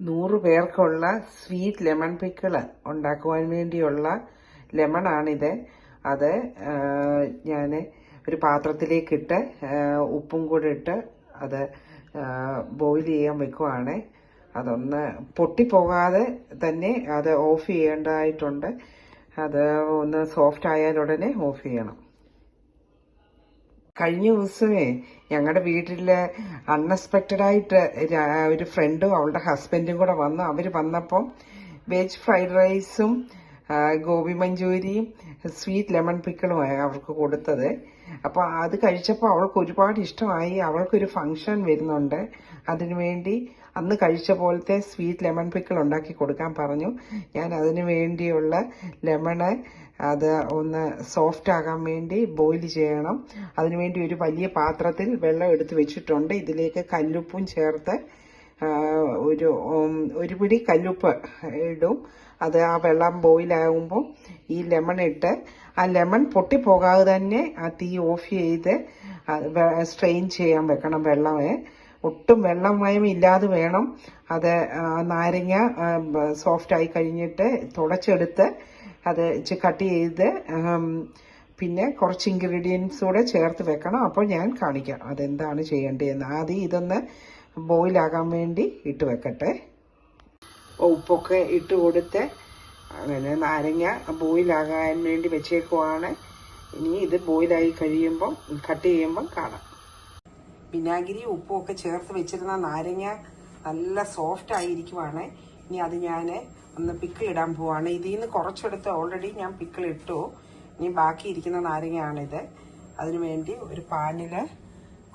100 പേർക്കുള്ള sweet lemon pickle ഉണ്ടാക്കുവാൻ വേണ്ടിയുള്ള ലെമണാണിത്. അത് ഞാൻ ഒരു പാത്രത്തിലേക്കിട്ട് ഉപ്പും കൂടെ ഇട്ട് അത് ബോയിൽ ചെയ്യാൻ വെക്കുവാണ്. അതൊന്ന് പൊട്ടിപ്പോകാതെ തന്നെ അത് ഓഫ് ചെയ്യേണ്ടതായിട്ടുണ്ട്. അത് ഒന്ന് സോഫ്റ്റ് ആയാൽ ഉടനെ ഓഫ് ചെയ്യണം. കഴിഞ്ഞ ദിവസമേ ഞങ്ങളുടെ വീട്ടിൽ അൺഎക്സ്പെക്റ്റഡായിട്ട് ഒരു ഫ്രണ്ടും അവളുടെ ഹസ്ബൻഡും കൂടെ വന്നു. അവർ വന്നപ്പം വെജ് ഫ്രൈഡ് റൈസും ഗോബി മഞ്ചൂരിയും സ്വീറ്റ് ലെമൺ പിക്കിളുമായി അവർക്ക് കൊടുത്തത്. അപ്പോൾ അത് കഴിച്ചപ്പോൾ അവൾക്ക് ഒരുപാട് ഇഷ്ടമായി. അവൾക്കൊരു ഫംഗ്ഷൻ വരുന്നുണ്ട്, അതിനുവേണ്ടി അന്ന് കഴിച്ച പോലത്തെ സ്വീറ്റ് ലെമൺ പിക്കിൾ ഉണ്ടാക്കി കൊടുക്കാൻ പറഞ്ഞു. ഞാൻ അതിനു വേണ്ടിയുള്ള ലെമണ് അത് ഒന്ന് സോഫ്റ്റ് ആകാൻ വേണ്ടി ബോയിൽ ചെയ്യണം. അതിനുവേണ്ടി ഒരു വലിയ പാത്രത്തിൽ വെള്ളം എടുത്ത് വെച്ചിട്ടുണ്ട്. ഇതിലേക്ക് കല്ലുപ്പും ചേർത്ത് ഒരു പിടി കല്ലുപ്പ് ഇടും. അത് ആ വെള്ളം ബോയിലാകുമ്പോൾ ഈ ലെമൺ ഇട്ട് ആ ലെമൺ പൊട്ടിപ്പോകാതെ തന്നെ ആ തീ ഓഫ് ചെയ്ത് സ്ട്രെയിൻ ചെയ്യാൻ വെക്കണം. വെള്ളമേ ഒട്ടും വെള്ളമയം ഇല്ലാതെ വേണം അത്. നാരങ്ങ സോഫ്റ്റായി കഴിഞ്ഞിട്ട് തുടച്ചെടുത്ത് അത് കട്ട് ചെയ്ത് പിന്നെ കുറച്ച് ഇൻഗ്രീഡിയൻസ് കൂടെ ചേർത്ത് വെക്കണം. അപ്പോൾ ഞാൻ കാണിക്കാം അതെന്താണ് ചെയ്യേണ്ടതെന്ന്. ആദ്യം ഇതൊന്ന് ബോയിലാകാൻ വേണ്ടി ഇട്ട് വെക്കട്ടെ. ഉപ്പൊക്കെ ഇട്ട് കൊടുത്ത് അങ്ങനെ നാരങ്ങ ബോയിലാകാൻ വേണ്ടി വെച്ചേക്കുവാണ്. ഇനി ഇത് ബോയിലായി കഴിയുമ്പം കട്ട് ചെയ്യുമ്പം കാണാം. വിനാഗിരി ഉപ്പും ഒക്കെ ചേർത്ത് വെച്ചിരുന്ന നാരങ്ങ നല്ല സോഫ്റ്റ് ആയിരിക്കുവാണ്. ഇനി അത് ഞാൻ ഒന്ന് പിക്കിൾ ഇടാൻ പോവാണ്. ഇതിൽ നിന്ന് കുറച്ചെടുത്ത് ഓൾറെഡി ഞാൻ പിക്കിൾ ഇട്ടു. ഇനി ബാക്കി ഇരിക്കുന്ന നാരങ്ങയാണിത്. അതിനു വേണ്ടി ഒരു പാനിൽ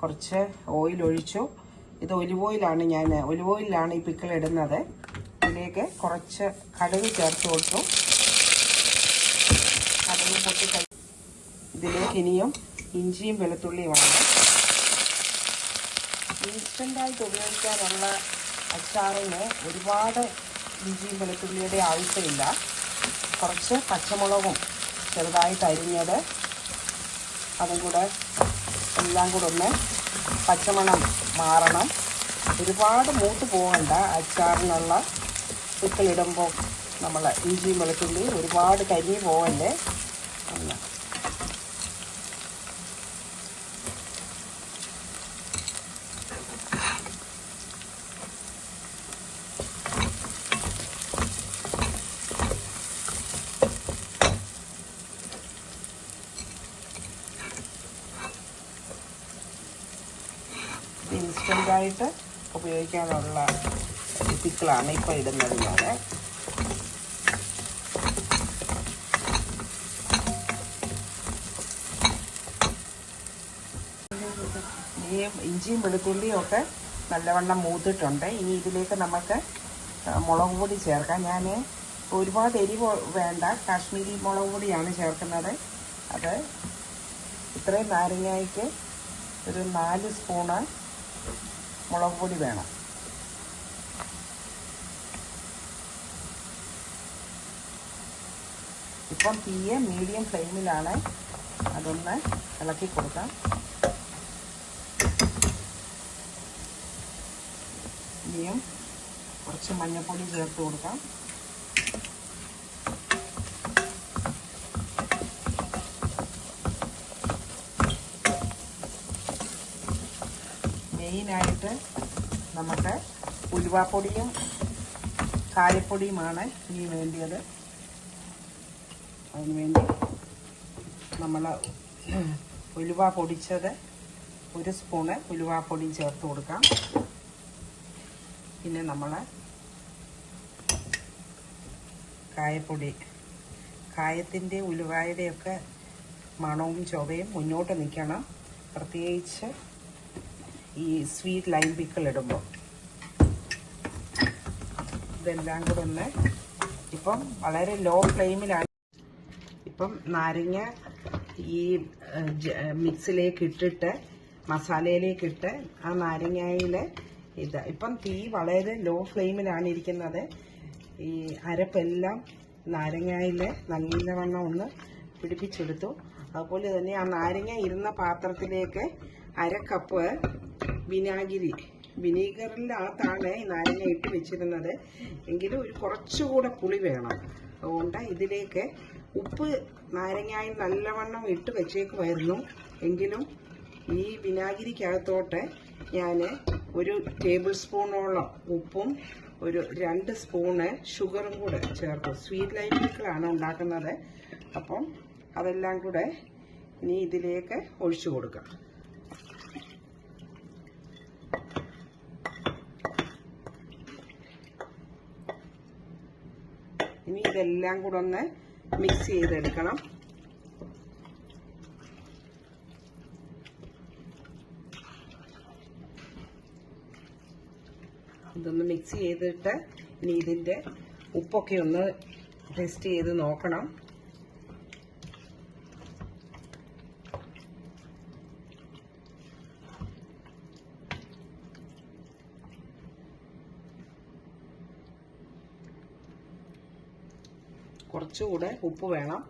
കുറച്ച് ഓയിൽ ഒഴിച്ചു. ഇത് ഒലിവ് ഓയിലാണ് ഈ പിക്കിൾ ഇടുന്നത്. ഇതിലേക്ക് കുറച്ച് കടുക് ചേർത്ത് കൊടുത്തു. കടുക് പൊട്ടി ഇതിലേക്ക് ഇനിയും ഇഞ്ചിയും വെളുത്തുള്ളിയുമാണ്. ഇൻസ്റ്റൻ്റായിട്ട് ഉപയോഗിക്കാനുള്ള അച്ചാറിന് ഒരുപാട് ഇഞ്ചിയും വെളുത്തുള്ളിയുടെ ആവശ്യമില്ല. കുറച്ച് പച്ചമുളകും ചെറുതായിട്ട് അരിഞ്ഞത്, അതും കൂടെ എല്ലാം കൂടെ ഒന്ന് പച്ചമണം മാറണം. ഒരുപാട് മൂത്ത് പോകണ്ട. അച്ചാറിനുള്ള പിക്കിളിടുമ്പോൾ നമ്മൾ ഇഞ്ചിയും വെളുത്തുള്ളി ഒരുപാട് കരിഞ്ഞു പോകല്ലേ. ഒന്ന് ഇൻസ്റ്റൻ്റായിട്ട് ഉപയോഗിക്കാനുള്ള പിക്കിളാണ് ഇപ്പോൾ ഇടുന്നത് ഞാൻ. ഈ ഇഞ്ചിയും വെളുത്തുള്ളിയും ഒക്കെ നല്ലവണ്ണം മൂത്തിട്ടുണ്ട്. ഇനി ഇതിലേക്ക് നമുക്ക് മുളക് പൊടി ചേർക്കാം. ഞാൻ ഒരുപാട് എരിവ് വേണ്ട, കാശ്മീരി മുളക് പൊടിയാണ് ചേർക്കുന്നത്. അത് ഇത്രയും നാരങ്ങയ്ക്ക് ഒരു 4 സ്പൂണ് മുളക് പൊടി വേണം. ഇപ്പം തീയെ മീഡിയം ഫ്ലെയിമിലാണ്. അതൊന്ന് ഇളക്കി കൊടുക്കാം. ഇനിയും കുറച്ച് മഞ്ഞൾപ്പൊടി ചേർത്ത് കൊടുക്കാം. മെയിനായിട്ട് നമുക്ക് ഉലുവാപ്പൊടിയും കായപ്പൊടിയുമാണ് ഇനി വേണ്ടിയത്. അതിനുവേണ്ടി നമ്മൾ ഉലുവ പൊടിച്ചത് 1 സ്പൂണ് ഉലുവാപ്പൊടി ചേർത്ത് കൊടുക്കാം. പിന്നെ നമ്മൾ കായപ്പൊടി, കായത്തിൻ്റെ ഉലുവായുടെയൊക്കെ മണവും ചൊവയും മുന്നോട്ട് നിൽക്കണം, പ്രത്യേകിച്ച് ഈ സ്വീറ്റ് ലൈം പിക്കിൾ ഇടുമ്പോൾ. ഇതെല്ലാം കൂടെ ഒന്ന് ഇപ്പം വളരെ ലോ ഫ്ലെയിമിലാണ്. ഇപ്പം നാരങ്ങ ഈ മിക്സിലേക്ക് ഇട്ടിട്ട് മസാലയിലേക്കിട്ട് ആ നാരങ്ങയിൽ ഇപ്പം തീ വളരെ ലോ ഫ്ലെയിമിലാണ് ഇരിക്കുന്നത്. ഈ അരപ്പെല്ലാം നാരങ്ങയിൽ നല്ലവണ്ണം ഒന്ന് പിടിപ്പിച്ചെടുത്തു. അതുപോലെ തന്നെ ആ നാരങ്ങ ഇരുന്ന പാത്രത്തിലേക്ക് 1/2 കപ്പ് വിനാഗിരി വിനീഗറിനകത്താണ് ഈ നാരങ്ങ ഇട്ട് വെച്ചിരുന്നത്. എങ്കിലും ഒരു കുറച്ചുകൂടെ പുളി വേണം. അതുകൊണ്ട് ഇതിലേക്ക് ഉപ്പ് നാരങ്ങായി നല്ലവണ്ണം ഇട്ട് വെച്ചേക്കുമായിരുന്നു. എങ്കിലും ഈ വിനാഗിരിക്കകത്തോട്ട് ഞാൻ ഒരു ടേബിൾ സ്പൂണോളം ഉപ്പും ഒരു 2 സ്പൂണ് ഷുഗറും കൂടെ ചേർത്തു. സ്വീറ്റ് ലൈം പിക്കിളാണ് ഉണ്ടാക്കുന്നത്. അപ്പം അതെല്ലാം കൂടെ ഇനി ഇതിലേക്ക് ഒഴിച്ചു കൊടുക്കാം. ഇനി ഇതെല്ലാം കൂടെ ഒന്ന് മിക്സ് ചെയ്തെടുക്കണം. ഇതൊന്ന് മിക്സ് ചെയ്തിട്ട് ഇനി ഇതിൻ്റെ ഉപ്പൊക്കെ ഒന്ന് ടെസ്റ്റ് ചെയ്ത് നോക്കണം. കുറച്ചുകൂടെ ഉപ്പ് വേണം.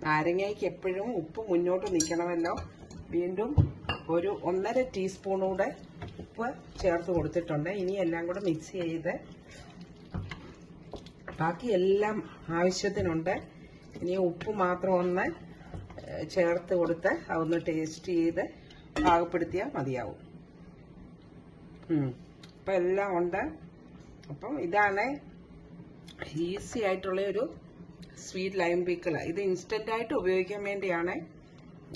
നാരങ്ങയ്ക്ക് എപ്പോഴും ഉപ്പ് മുന്നോട്ട് നിൽക്കണമല്ലോ. വീണ്ടും ഒരു 1.5 ടീസ്പൂൺ കൂടെ ഉപ്പ് ചേർത്ത് കൊടുത്തിട്ടുണ്ട്. ഇനി എല്ലാം കൂടെ മിക്സ് ചെയ്ത് ബാക്കി എല്ലാം ആവശ്യത്തിനുണ്ട്. ഇനി ഉപ്പ് മാത്രം ഒന്ന് ചേർത്ത് കൊടുത്ത് അതൊന്ന് ടേസ്റ്റ് ചെയ്ത് പാകപ്പെടുത്തിയാൽ മതിയാവും. അപ്പം എല്ലാം ഉണ്ട്. അപ്പം ഇതാണ് ഈസി ആയിട്ടുള്ള ഒരു സ്വീറ്റ് ലൈം പിക്കിൾ. ഇത് ഇൻസ്റ്റൻ്റായിട്ട് ഉപയോഗിക്കാൻ വേണ്ടിയാണ്.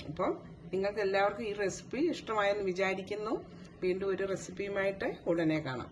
അപ്പം നിങ്ങൾക്ക് എല്ലാവർക്കും ഈ റെസിപ്പി ഇഷ്ടമായെന്ന് വിചാരിക്കുന്നു. വീണ്ടും ഒരു റെസിപ്പിയുമായിട്ട് ഉടനെ കാണാം.